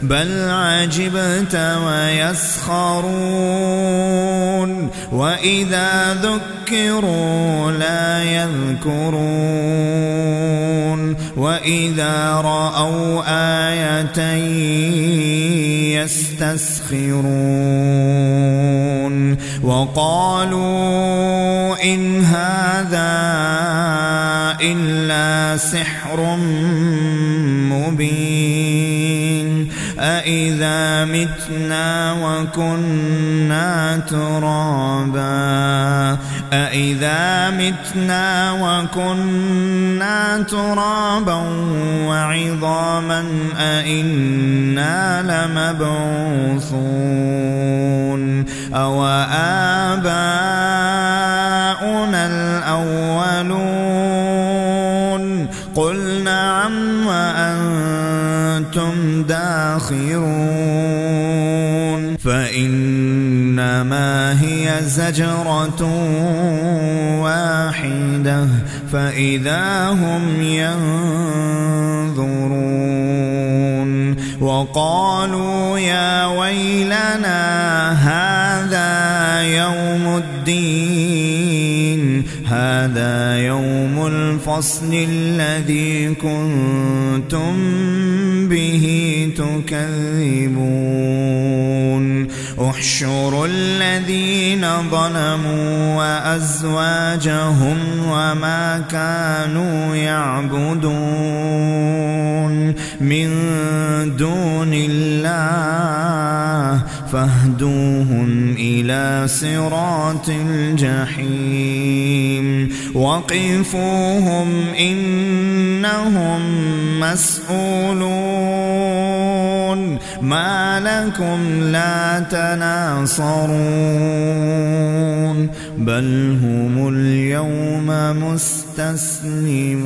بل عجبت ويسخرون وإذا ذكروا لا يذكرون وإذا رأوا آية يستسخرون وقالوا إن هذا إلا سحر مبين أإذا متنا وكنا ترابا وعظاما أإنا لمبعوثون أو آباؤنا الأولون قل نعم وأنتم داخرون فإنما هي زجرة واحدة فإذا هم ينظرون وقالوا يا ويلنا هذا يوم الفصل الذي كنتم به تكذبون احشروا الذين ظلموا وأزواجهم وما كانوا يعبدون من دون الله فاهدوهم إلى صراط الجحيم وقفوهم إنهم مسؤولون ما لكم لا تناصرون بل هم اليوم مستسلمون.